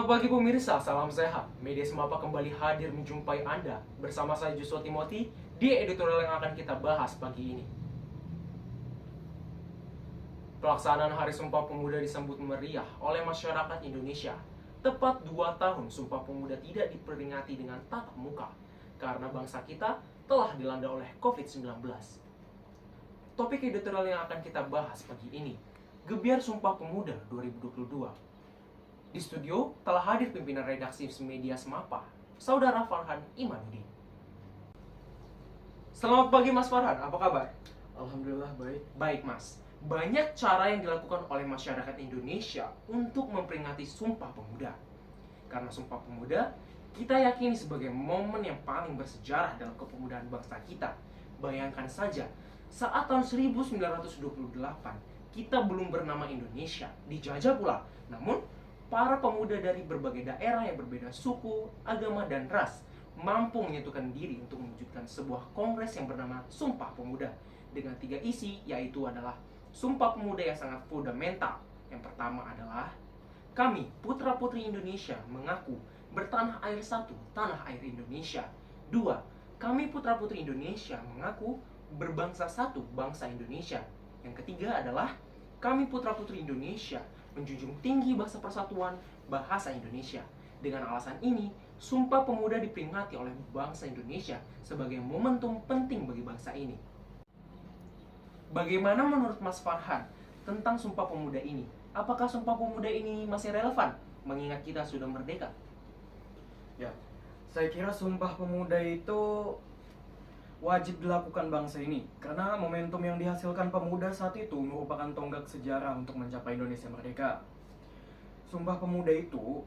Selamat pagi pemirsa, salam sehat. Media Semapa kembali hadir menjumpai Anda. Bersama saya Joshua Timothy di editorial yang akan kita bahas pagi ini. Pelaksanaan Hari Sumpah Pemuda disambut meriah oleh masyarakat Indonesia. Tepat 2 tahun Sumpah Pemuda tidak diperingati dengan tatap muka karena bangsa kita telah dilanda oleh COVID-19. Topik editorial yang akan kita bahas pagi ini, Gebiar Sumpah Pemuda 2022. Di studio telah hadir pimpinan redaksi Media Semapa, Saudara Farhan Imanuddin. Selamat pagi Mas Farhan, apa kabar? Alhamdulillah baik. Baik Mas, banyak cara yang dilakukan oleh masyarakat Indonesia untuk memperingati Sumpah Pemuda. Karena Sumpah Pemuda, kita yakini sebagai momen yang paling bersejarah dalam kepemudaan bangsa kita. Bayangkan saja, saat tahun 1928, kita belum bernama Indonesia, dijajah pula. Namun, para pemuda dari berbagai daerah yang berbeda suku, agama, dan ras mampu menyatukan diri untuk mewujudkan sebuah kongres yang bernama Sumpah Pemuda dengan 3 isi, yaitu adalah Sumpah Pemuda yang sangat fundamental. Yang pertama adalah kami, putra-putri Indonesia, mengaku bertanah air satu, tanah air Indonesia. 2. Kami putra-putri Indonesia mengaku berbangsa satu, bangsa Indonesia. Yang ketiga adalah kami putra-putri Indonesia menjunjung tinggi bahasa persatuan, bahasa Indonesia. Dengan alasan ini, Sumpah Pemuda diperingati oleh bangsa Indonesia sebagai momentum penting bagi bangsa ini. Bagaimana menurut Mas Farhan tentang Sumpah Pemuda ini? Apakah Sumpah Pemuda ini masih relevan mengingat kita sudah merdeka? Ya, saya kira Sumpah Pemuda itu wajib dilakukan bangsa ini karena momentum yang dihasilkan pemuda saat itu merupakan tonggak sejarah untuk mencapai Indonesia merdeka. Sumpah Pemuda itu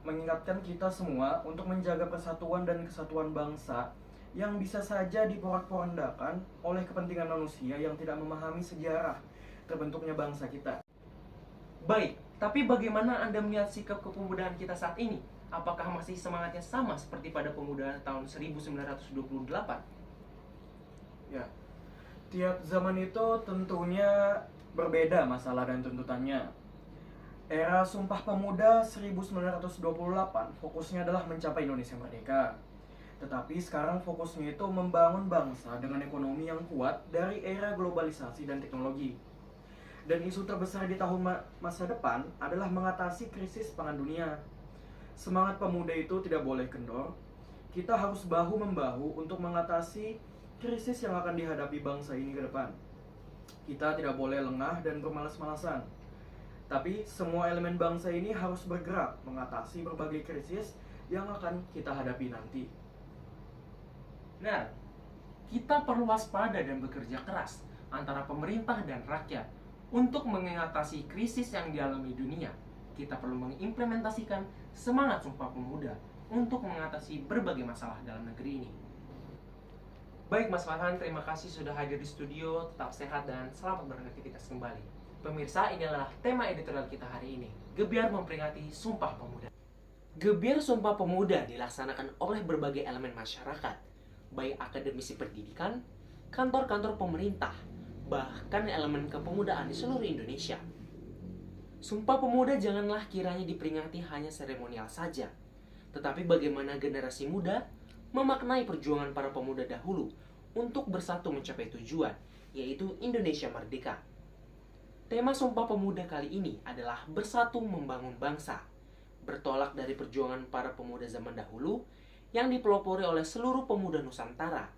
mengingatkan kita semua untuk menjaga persatuan dan kesatuan bangsa yang bisa saja diporak-porandakan oleh kepentingan manusia yang tidak memahami sejarah terbentuknya bangsa kita. Baik, tapi bagaimana Anda melihat sikap kepemudaan kita saat ini? Apakah masih semangatnya sama seperti pada pemuda tahun 1928? Ya, tiap zaman itu tentunya berbeda masalah dan tuntutannya. Era Sumpah Pemuda 1928 fokusnya adalah mencapai Indonesia merdeka. Tetapi sekarang fokusnya itu membangun bangsa dengan ekonomi yang kuat dari era globalisasi dan teknologi. Dan isu terbesar di tahun masa depan adalah mengatasi krisis pangan dunia. Semangat pemuda itu tidak boleh kendor. Kita harus bahu-membahu untuk mengatasi krisis yang akan dihadapi bangsa ini ke depan. Kita tidak boleh lengah dan bermalas-malasan. Tapi semua elemen bangsa ini harus bergerak mengatasi berbagai krisis yang akan kita hadapi nanti. Nah, kita perlu waspada dan bekerja keras antara pemerintah dan rakyat untuk mengatasi krisis yang dialami dunia. Kita perlu mengimplementasikan semangat Sumpah Pemuda untuk mengatasi berbagai masalah dalam negeri ini. Baik Mas Farhan, terima kasih sudah hadir di studio. Tetap sehat dan selamat beraktivitas kembali. Pemirsa, ini adalah tema editorial kita hari ini, Gebiar memperingati Sumpah Pemuda. Gebiar Sumpah Pemuda dilaksanakan oleh berbagai elemen masyarakat, baik akademisi pendidikan, kantor-kantor pemerintah, bahkan elemen kepemudaan di seluruh Indonesia. Sumpah Pemuda janganlah kiranya diperingati hanya seremonial saja, tetapi bagaimana generasi muda memaknai perjuangan para pemuda dahulu untuk bersatu mencapai tujuan, yaitu Indonesia Merdeka. Tema Sumpah Pemuda kali ini adalah bersatu membangun bangsa, bertolak dari perjuangan para pemuda zaman dahulu yang dipelopori oleh seluruh pemuda Nusantara,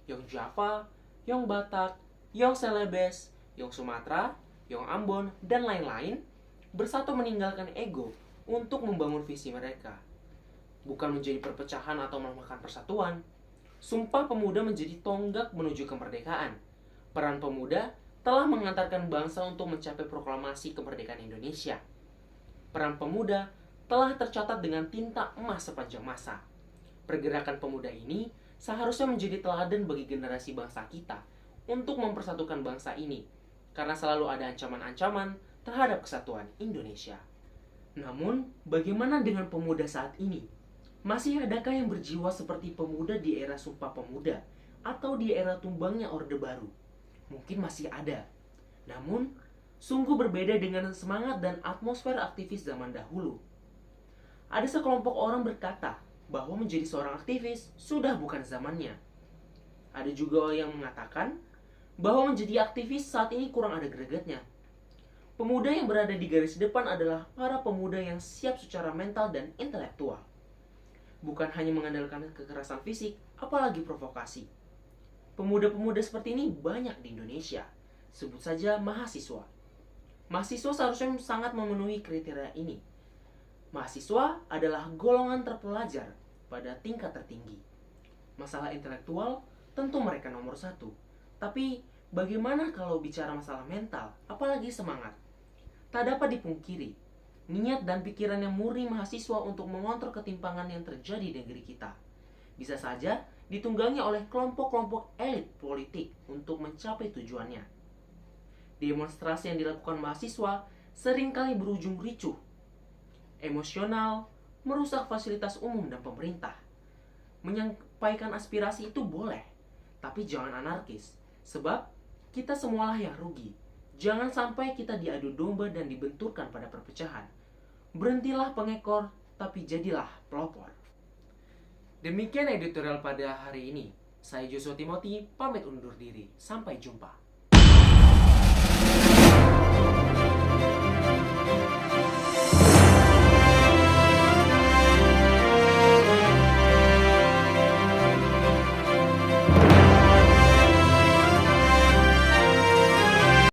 Yong Java, Yong Batak, Yong Celebes, Yong Sumatera, Yong Ambon, dan lain-lain, bersatu meninggalkan ego untuk membangun visi mereka. Bukan menjadi perpecahan atau melemahkan persatuan. Sumpah Pemuda menjadi tonggak menuju kemerdekaan. Peran pemuda telah mengantarkan bangsa untuk mencapai proklamasi kemerdekaan Indonesia. Peran pemuda telah tercatat dengan tinta emas sepanjang masa. Pergerakan pemuda ini seharusnya menjadi teladan bagi generasi bangsa kita untuk mempersatukan bangsa ini, karena selalu ada ancaman-ancaman terhadap kesatuan Indonesia. Namun, bagaimana dengan pemuda saat ini? Masih adakah yang berjiwa seperti pemuda di era Sumpah Pemuda atau di era tumbangnya Orde Baru? Mungkin masih ada. Namun, sungguh berbeda dengan semangat dan atmosfer aktivis zaman dahulu. Ada sekelompok orang berkata bahwa menjadi seorang aktivis sudah bukan zamannya. Ada juga yang mengatakan bahwa menjadi aktivis saat ini kurang ada gregetnya. Pemuda yang berada di garis depan adalah para pemuda yang siap secara mental dan intelektual. Bukan hanya mengandalkan kekerasan fisik, apalagi provokasi. Pemuda-pemuda seperti ini banyak di Indonesia. Sebut saja mahasiswa. Mahasiswa seharusnya sangat memenuhi kriteria ini. Mahasiswa adalah golongan terpelajar pada tingkat tertinggi. Masalah intelektual tentu mereka nomor satu. Tapi bagaimana kalau bicara masalah mental, apalagi semangat? Tak dapat dipungkiri, niat dan pikiran yang murni mahasiswa untuk mengontrol ketimpangan yang terjadi di negeri kita bisa saja ditunggangi oleh kelompok-kelompok elit politik untuk mencapai tujuannya. Demonstrasi yang dilakukan mahasiswa seringkali berujung ricuh, emosional, merusak fasilitas umum dan pemerintah. Menyampaikan aspirasi itu boleh, tapi jangan anarkis, sebab kita semualah yang rugi. Jangan sampai kita diadu domba dan dibenturkan pada perpecahan. Berhentilah pengekor, tapi jadilah pelopor. Demikian editorial pada hari ini. Saya Joshua Timothy, pamit undur diri. Sampai jumpa.